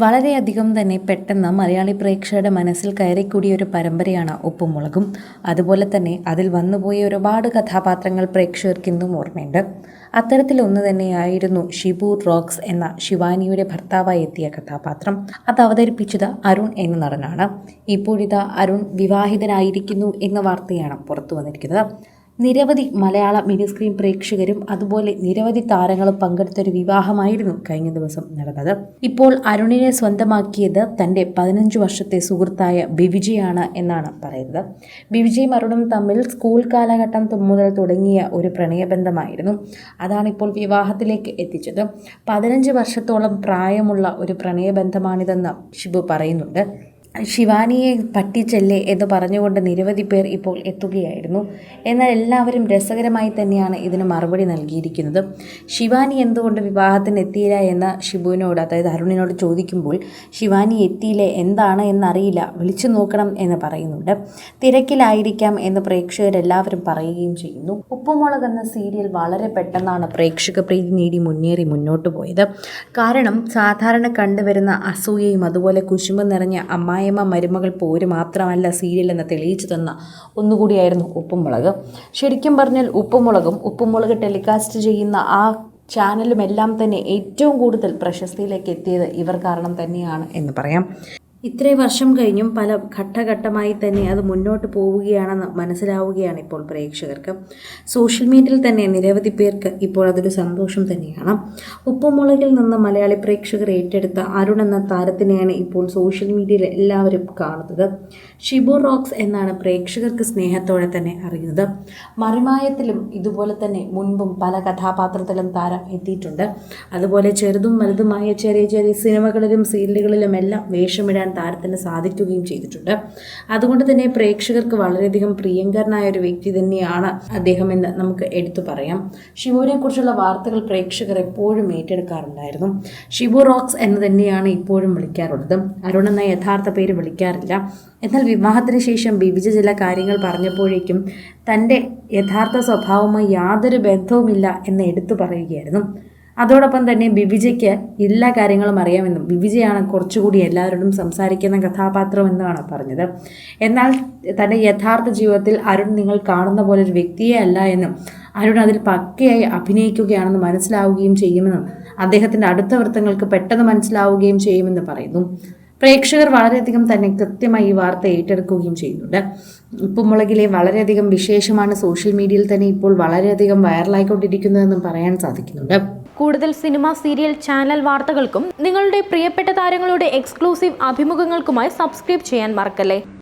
വളരെയധികം തന്നെ പെട്ടെന്ന് മലയാളി പ്രേക്ഷകരുടെ മനസ്സിൽ കയറിക്കൂടിയ ഒരു പരമ്പരയാണ് ഉപ്പും മുളകും. അതുപോലെ തന്നെ അതിൽ വന്നുപോയ ഒരുപാട് കഥാപാത്രങ്ങൾ പ്രേക്ഷകർക്ക് ഇന്നും ഓർമ്മയുണ്ട്. അത്തരത്തിലൊന്ന് തന്നെയായിരുന്നു ഷിബു റോക്സ് എന്ന ശിവാനിയുടെ ഭർത്താവായി എത്തിയ കഥാപാത്രം. അത് അവതരിപ്പിച്ചത് അരുൺ എന്ന നടനാണ്. ഇപ്പോഴിതാ അരുൺ വിവാഹിതനായിരിക്കുന്നു എന്ന വാർത്തയാണ് പുറത്തു വന്നിരിക്കുന്നത്. നിരവധി മലയാള മിനി സ്ക്രീൻ പ്രേക്ഷകരും അതുപോലെ നിരവധി താരങ്ങളും പങ്കെടുത്തൊരു വിവാഹമായിരുന്നു കഴിഞ്ഞ ദിവസം നടന്നത്. ഇപ്പോൾ അരുണിനെ സ്വന്തമാക്കിയത് തൻ്റെ 15 വർഷത്തെ സുഹൃത്തായ ബിവിജയാണ് എന്നാണ് പറയുന്നത്. ബിവിജയും അരുണും തമ്മിൽ സ്കൂൾ കാലഘട്ടം മുതൽ തുടങ്ങിയ ഒരു പ്രണയബന്ധമായിരുന്നു. അതാണിപ്പോൾ വിവാഹത്തിലേക്ക് എത്തിച്ചത്. 15 വർഷത്തോളം പ്രായമുള്ള ഒരു പ്രണയബന്ധമാണിതെന്ന് ഷിബു പറയുന്നുണ്ട്. ശിവാനിയെ പറ്റിച്ചല്ലേ എന്ന് പറഞ്ഞുകൊണ്ട് നിരവധി പേർ ഇപ്പോൾ എത്തുകയായിരുന്നു. എന്നാൽ എല്ലാവരും രസകരമായി തന്നെയാണ് ഇതിന് മറുപടി നൽകിയിരിക്കുന്നത്. ശിവാനി എന്തുകൊണ്ട് വിവാഹത്തിന് എത്തിയില്ല എന്ന് ഷിബുവിനോട്, അതായത് അരുണിനോട് ചോദിക്കുമ്പോൾ ശിവാനി എത്തിയില്ലേ, എന്താണ് എന്നറിയില്ല, വിളിച്ചു നോക്കണം എന്ന് പറയുന്നുണ്ട്. തിരക്കിലായിരിക്കാം എന്ന് പ്രേക്ഷകരെല്ലാവരും പറയുകയും ചെയ്യുന്നു. ഉപ്പുമുളക് എന്ന സീരിയൽ വളരെ പെട്ടെന്നാണ് പ്രേക്ഷക പ്രീതി നേടി മുന്നോട്ട് പോയത്. കാരണം സാധാരണ കണ്ടുവരുന്ന അസൂയയും അതുപോലെ കുശുമ്പ് നിറഞ്ഞ അമ്മായിയമ്മ മരുമകൾ പോര് മാത്രമല്ല സീരിയൽ എന്ന് തെളിയിച്ചു തന്ന ഒന്നുകൂടിയായിരുന്നു ഉപ്പുമുളക്. ശരിക്കും പറഞ്ഞാൽ ഉപ്പുമുളക് ടെലികാസ്റ്റ് ചെയ്യുന്ന ആ ചാനലുമെല്ലാം തന്നെ ഏറ്റവും കൂടുതൽ പ്രശസ്തിയിലേക്ക് എത്തിയത് ഇവർ കാരണം തന്നെയാണ് എന്ന് പറയാം. ഇത്രയും വർഷം കഴിഞ്ഞും പല ഘട്ടഘട്ടമായി തന്നെ അത് മുന്നോട്ട് പോവുകയാണെന്ന് മനസ്സിലാവുകയാണ് ഇപ്പോൾ പ്രേക്ഷകർക്ക്. സോഷ്യൽ മീഡിയയിൽ തന്നെ നിരവധി പേർക്ക് ഇപ്പോൾ അതൊരു സന്തോഷം തന്നെയാണ്. ഉപ്പുമുളകിൽ നിന്ന് മലയാളി പ്രേക്ഷകർ ഏറ്റെടുത്ത അരുൺ എന്ന താരത്തിനെയാണ് ഇപ്പോൾ സോഷ്യൽ മീഡിയയിൽ എല്ലാവരും കാണുന്നത്. ഷിബു റോക്സ് എന്നാണ് പ്രേക്ഷകർക്ക് സ്നേഹത്തോടെ തന്നെ അറിയുന്നത്. മറിമായത്തിലും ഇതുപോലെ തന്നെ മുൻപും പല കഥാപാത്രത്തിലും താരം എത്തിയിട്ടുണ്ട്. അതുപോലെ ചെറുതും വലുതുമായ ചെറിയ സിനിമകളിലും സീരിയലുകളിലും എല്ലാം വേഷമിടാൻ താരത്തിന് സാധിക്കുകയും ചെയ്തിട്ടുണ്ട്. അതുകൊണ്ട് തന്നെ പ്രേക്ഷകർക്ക് വളരെയധികം പ്രിയങ്കരനായ ഒരു വ്യക്തി തന്നെയാണ് അദ്ദേഹം എന്ന് നമുക്ക് എടുത്തു പറയാം. ഷിബുവിനെ കുറിച്ചുള്ള വാർത്തകൾ പ്രേക്ഷകർ എപ്പോഴും ഏറ്റെടുക്കാറുണ്ടായിരുന്നു. ഷിബു റോക്സ് എന്ന് തന്നെയാണ് ഇപ്പോഴും വിളിക്കാറുള്ളത്. അരുൺ എന്ന യഥാർത്ഥ പേര് വിളിക്കാറില്ല. എന്നാൽ വിവാഹത്തിന് ശേഷം ബിവിജ ചില കാര്യങ്ങൾ പറഞ്ഞപ്പോഴേക്കും തൻ്റെ യഥാർത്ഥ സ്വഭാവവുമായി യാതൊരു ബന്ധവുമില്ല എന്ന് എടുത്തു പറയുകയായിരുന്നു. അതോടൊപ്പം തന്നെ ബിവിജയ്ക്ക് എല്ലാ കാര്യങ്ങളും അറിയാമെന്നും ബിവിജയാണ് കുറച്ചുകൂടി എല്ലാവരോടും സംസാരിക്കുന്ന കഥാപാത്രം എന്നാണ് പറഞ്ഞത്. എന്നാൽ തൻ്റെ യഥാർത്ഥ ജീവിതത്തിൽ അരുൺ നിങ്ങൾ കാണുന്ന പോലെ ഒരു വ്യക്തിയെ അല്ല എന്നും അരുൺ അതിൽ പക്കയായി അഭിനയിക്കുകയാണെന്ന് മനസ്സിലാവുകയും ചെയ്യുമെന്നും അദ്ദേഹത്തിൻ്റെ അടുത്ത വൃത്തങ്ങൾക്ക് പെട്ടെന്ന് മനസ്സിലാവുകയും ചെയ്യുമെന്ന് പറയുന്നു. പ്രേക്ഷകർ വളരെയധികം തന്നെ കൃത്യമായി ഈ വാർത്ത ഏറ്റെടുക്കുകയും ചെയ്യുന്നുണ്ട്. ഉപ്പുമുളകിലെ വളരെയധികം വിശേഷമാണ് സോഷ്യൽ മീഡിയയിൽ തന്നെ ഇപ്പോൾ വളരെയധികം വൈറലായിക്കൊണ്ടിരിക്കുന്നതെന്നും പറയാൻ സാധിക്കുന്നുണ്ട്. കൂടുതൽ സിനിമ, സീരിയൽ, ചാനൽ വാർത്തകൾക്കും നിങ്ങളുടെ പ്രിയപ്പെട്ട താരങ്ങളുടെ എക്സ്ക്ലൂസീവ് അഭിമുഖങ്ങൾക്കുമായി സബ്സ്ക്രൈബ് ചെയ്യാൻ മറക്കല്ലേ.